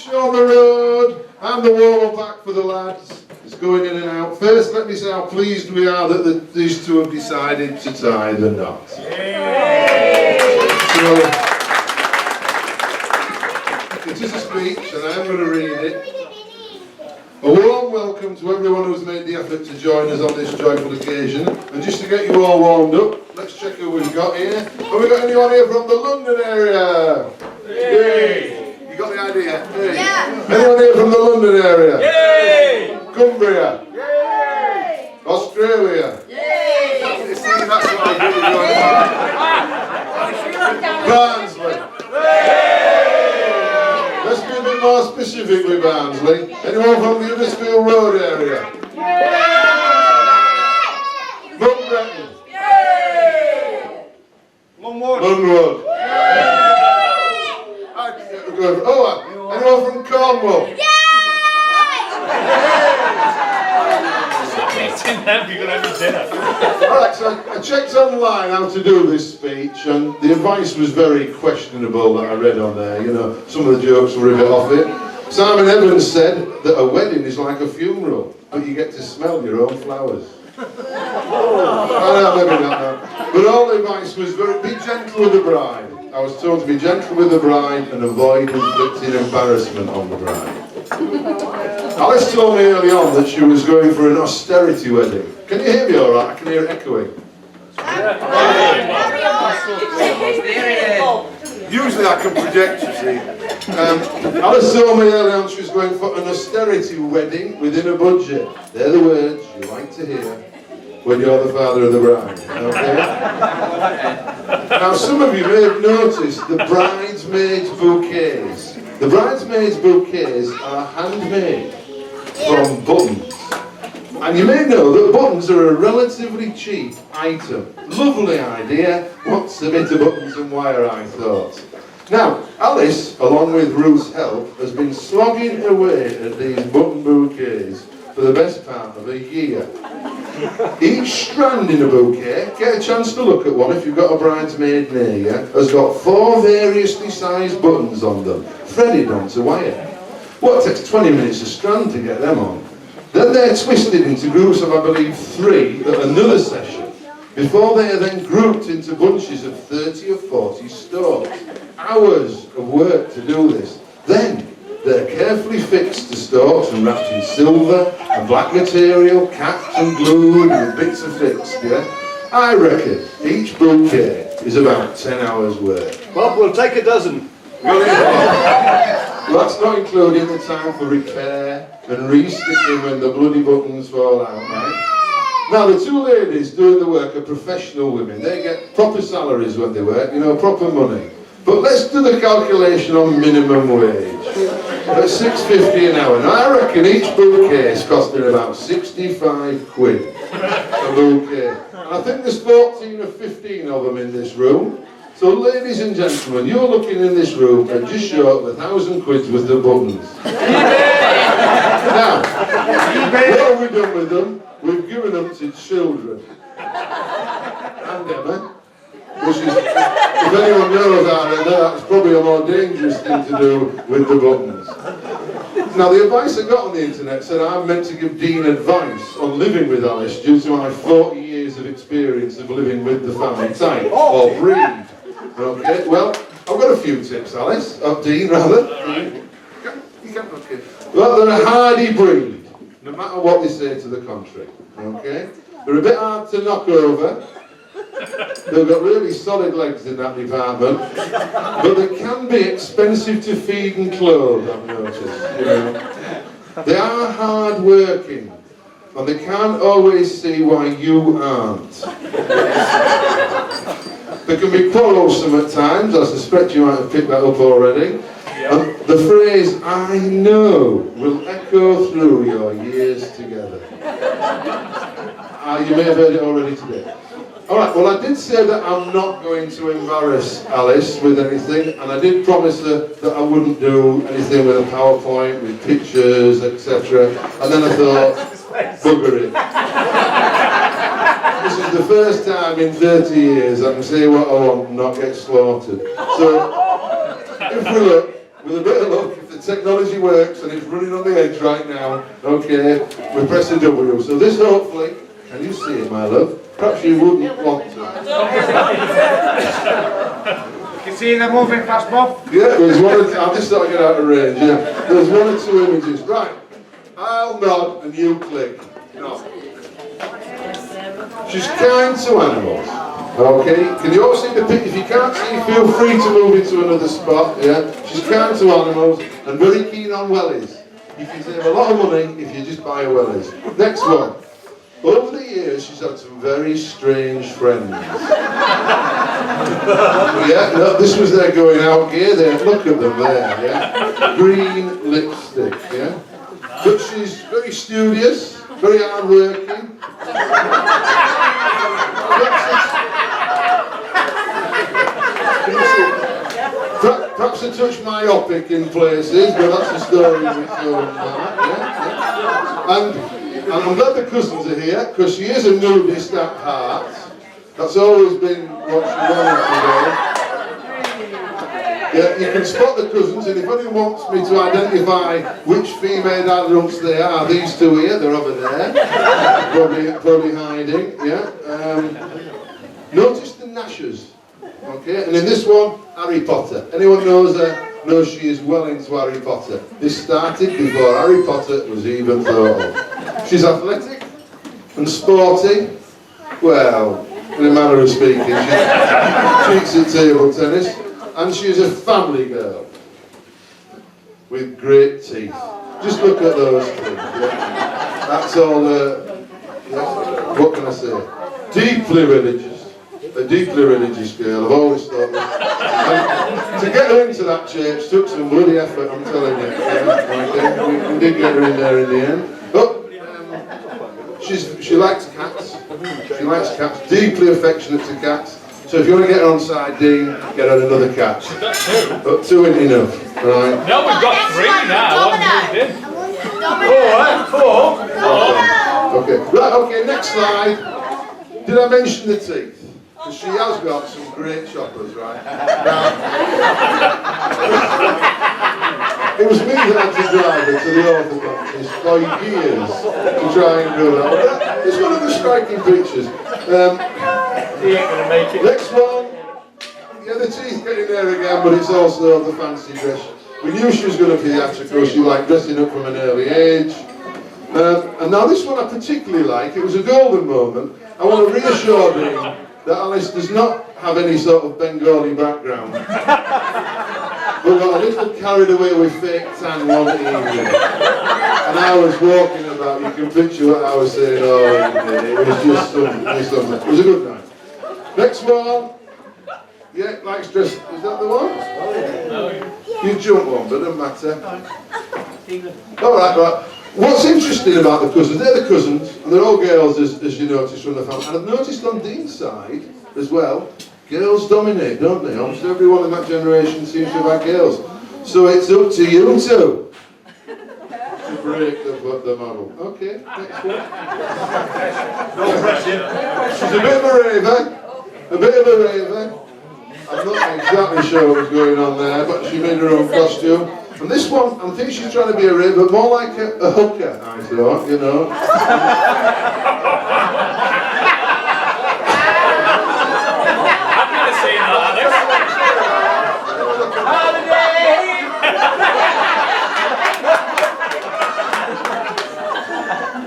show the road and the warm back for the lads. It's going in and out. First, let me say how pleased we are that these two have decided to tie the knot. So, it is a speech, and I am going to read it. A warm welcome to everyone who's made the effort to join us on this joyful occasion. And just to get you all warmed up, let's check who we've got here. Have we got anyone here from the London area? Yay! You got the idea? Yay. Yeah. Anyone here from the London area? Yay! Cumbria? Yay! Australia? Yay! You see, that's what I do. Barnsley? Yay! Let's be a bit more specific with Barnsley. Anyone from the Huddersfield Road area? Yay! Mountbatten? Yay! Longwood? Longwood? Oh, anyone from Cornwall? Yay! Alright, so I checked online how to do this speech, and the advice was very questionable that I read on there. You know, some of the jokes were a bit off it. Simon Evans said that a wedding is like a funeral, but you get to smell your own flowers. I know, maybe not, no. But all the advice was be gentle with the bride. I was told to be gentle with the bride and avoid inflicting embarrassment on the bride. Alice told me early on that she was going for an austerity wedding. Can you hear me all right? I can hear it echoing. Usually I can project, you see. Alice told me early on she was going for an austerity wedding within a budget. They're the words you like to hear when you're the father of the bride, okay? Now, some of you may have noticed the bridesmaids' bouquets. The bridesmaids' bouquets are handmade from buttons. And you may know that buttons are a relatively cheap item. Lovely idea. What's a bit of buttons and wire, I thought. Now, Alice, along with Ruth's help, has been slogging away at these button bouquets for the best part of a year. Each strand in a bouquet, get a chance to look at one if you've got a bridesmaid near you, has got 4 variously sized buttons on them, threaded onto wire. Well, it takes 20 minutes a strand to get them on. Then they're twisted into groups of, I believe, 3 at another session, before they are then grouped into bunches of 30 or 40 stalks. Hours of work to do this. Then they're carefully fixed to stalks and wrapped in silver and black material, capped and glued with bits of fixture. I reckon each bouquet is about 10 hours work. Bob, we'll take a dozen. Well, that's not including the time for repair and resticking when the bloody buttons fall out, right? Now, the 2 ladies doing the work are professional women. They get proper salaries when they work, you know, proper money. But let's do the calculation on minimum wage. At £6.50 an hour. Now, I reckon each bouquet is costing about 65 quid a bouquet. And I think there's 14 or 15 of them in this room. So, ladies and gentlemen, you're looking in this room at just short of 1,000 quid worth of buttons. Now, what have we done with them? We've given them to children. And Emma. Which is, if anyone knows that, that's probably a more dangerous thing to do with the buttons. Now, the advice I got on the internet said I'm meant to give Dean advice on living with Alice due to my 40 years of experience of living with the family type, or breed. Okay, well, I've got a few tips, Alice, of Dean, rather. Okay. Well, they're a hardy breed, no matter what they say to the contrary. Okay? They're a bit hard to knock over. They've got really solid legs in that department, but they can be expensive to feed and clothe, I've noticed. You know. They are hard working, and they can't always see why you aren't. They can be quarrelsome at times. I suspect you might have picked that up already. And the phrase, "I know," will echo through your years together. You may have heard it already today. Alright, well, I did say that I'm not going to embarrass Alice with anything, and I did promise her that I wouldn't do anything with a PowerPoint, with pictures, etc. And then I thought, bugger it. This is the first time in 30 years I can say what I want and not get slaughtered. So, if we look, with a bit of luck, if the technology works and it's running on the edge right now, okay, we press a W. So this hopefully, can you see it, my love? Perhaps you wouldn't want to. You can see them moving fast, Bob? Yeah, there's one or two, I'll just start to get out of range, yeah. There's one or two images. Right, I'll nod and you click. No. She's kind to animals. Okay, can you all see the picture? If you can't see, feel free to move into another spot, yeah? She's kind to animals and very keen on wellies. You can save a lot of money if you just buy a wellies. Next one. Over the years, she's had some very strange friends. Yeah, no, this was their going out gear there. Look at them there, yeah? Green lipstick, yeah? But she's very studious, very hard-working. Perhaps a touch myopic in places, but that's a story in its own right, yeah? And I'm glad the cousins are here, because she is a nudist at heart. That's always been what she wanted to do. Yeah, you can spot the cousins, and if anyone wants me to identify which female adults they are, these two here, they're over there, probably hiding, yeah. Notice the gnashers, okay, and in this one, Harry Potter. Anyone knows her? Knows she is well into Harry Potter. This started before Harry Potter was even thought of. She's athletic and sporty, well, in a manner of speaking, she cheats at table tennis, and she's a family girl with great teeth. Just look at those teeth. Yeah. That's all. What can I say? Deeply religious. A deeply religious girl. I've always thought that. And to get her into that church took some bloody effort. I'm telling you. Yeah, we did get her in there in the end. But she likes cats. She likes cats. Deeply affectionate to cats. So if you want to get her on side, Dean, get her another cat. But two ain't enough, right? No, we've got three now. Four. Okay. Right. Okay. Next slide. Did I mention the teeth? Because she has got some great choppers, right? Now, it was me that had to drive her to the orthodontist for years to try and do that. But it's one of the striking pictures. He ain't gonna make it. Next one. Yeah, the teeth getting there again, but it's also the fancy dress. We knew she was going to be theatrical. She liked dressing up from an early age. And now this one I particularly like. It was a golden moment. I want to reassure you that Alice does not have any sort of Bengali background. We got a little carried away with fake tan one evening. And I was walking about, you can picture what I was saying, oh, it was just something. It was a good night. Next one. Yeah, likes dress. Is that the one? You jump one, but it doesn't matter. Alright, right. What's interesting about the cousins, they're the cousins, and they're all girls, as you notice from the family. And I've noticed on Dean's side, as well, girls dominate, don't they? Almost everyone in that generation seems to have had girls. So it's up to you two to break the model. Okay, next one. No pressure. She's a bit of a raver. I'm not exactly sure what was going on there, but she made her own costume. And this one, I think she's trying to be a raver, but more like a hooker, I thought, you know. I've never seen that, Alex.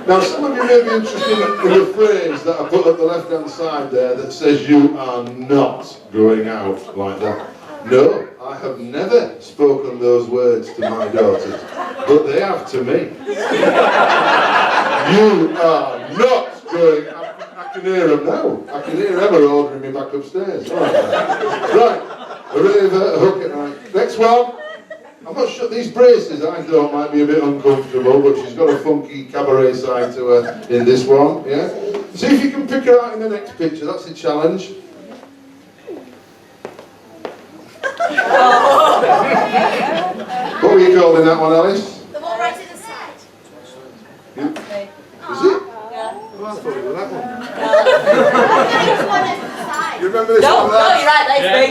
Now, some of you may be interested in the phrase that I put at the left-hand side there that says you are not going out like that. No, I have never spoken those words to my daughters, but they have to me. You are not going. I can hear them now. I can hear Emma ordering me back upstairs. Right, a raver, a hooker. Right. Next one. I'm not sure, these braces I thought might be a bit uncomfortable, but she's got a funky cabaret side to her in this one, yeah? See if you can pick her out in the next picture, that's the challenge. What were you calling that one, Alice? The one right at the side. Is it? Yeah. Oh, I thought it was that one. There's one at the side. You remember this No, one, no, lads? you're right, that's big.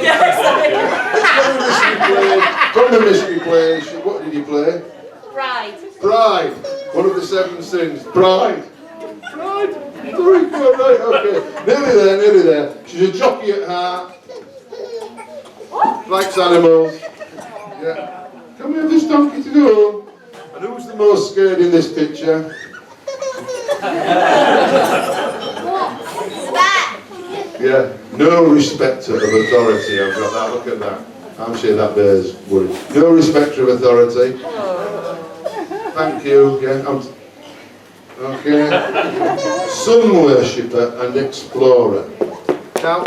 From the mystery play, what did you play? Pride. Pride. One of the 7 sins. Pride. Pride. Very good, right, okay. Nearly there. She's a jockey at heart. Likes animals. Yeah. Can we have this donkey to go? And who's the most scared in this picture? Yeah. No respecter of authority. I've got that. Look at that. I'm sure that bears worry. No respecter of authority. Thank you. Yeah. Okay. Sun worshipper and explorer. Now,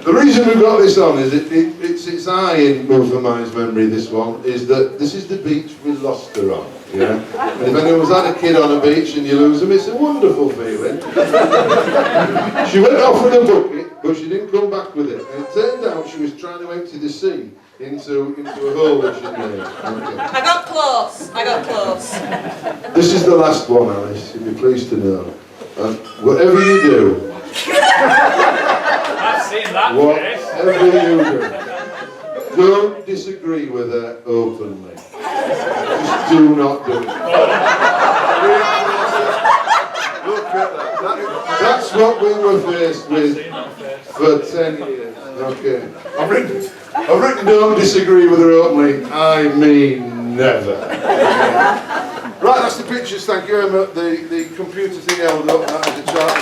the reason we've got this on is it's high in Move Mine's memory, this one, is that this is the beach we lost her on. Yeah? And if anyone's had a kid on a beach and you lose them, it's a wonderful feeling. She went off with a bucket, but she didn't come back with it. And it turned out she was trying to empty the sea into a hole that she'd made. Okay. I got close. This is the last one, Alice, you'll be pleased to know. And whatever you do, I've seen that face. whatever you do, don't disagree with her openly. Just do not do it. Look at that. That's what we were faced with for 10 years. Okay. I've written don't disagree with her openly. I mean never. Right, that's the pictures. Thank you, Emma. The computer thing held up. That is the chart.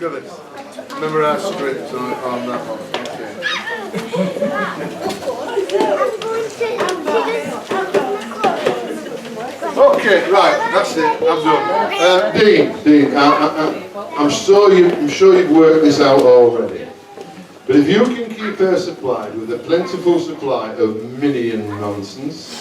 Look at this. Remember our script on that one. Okay, right, that's it. I'm done. Dean, I'm sure you've worked this out already. But if you can keep her supplied with a plentiful supply of minion nonsense,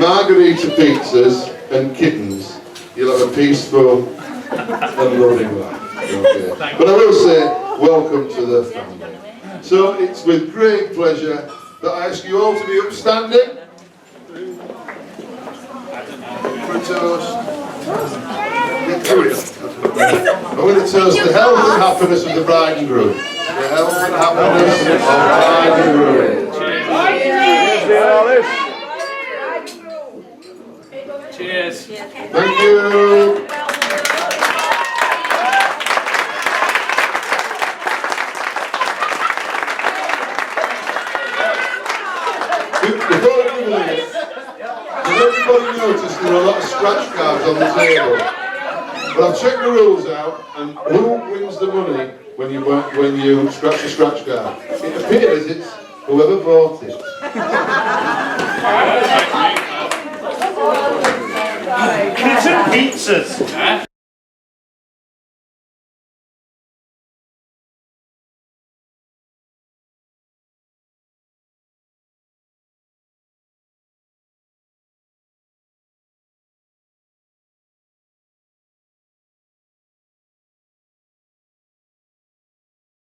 margarita pizzas and kittens, you'll have a peaceful and loving life. Okay. But I will say, welcome to the family. So it's with great pleasure that I ask you all to be upstanding for a toast. I'm going to toast the health and happiness of the bride and groom. The health and happiness of the bride and groom. Cheers. Thank you. Before I do this, has everybody noticed there are a lot of scratch cards on the table? But I've checked the rules out, and who wins the money when you scratch a scratch card? It appears it's whoever bought it. Can you two pizzas? Huh?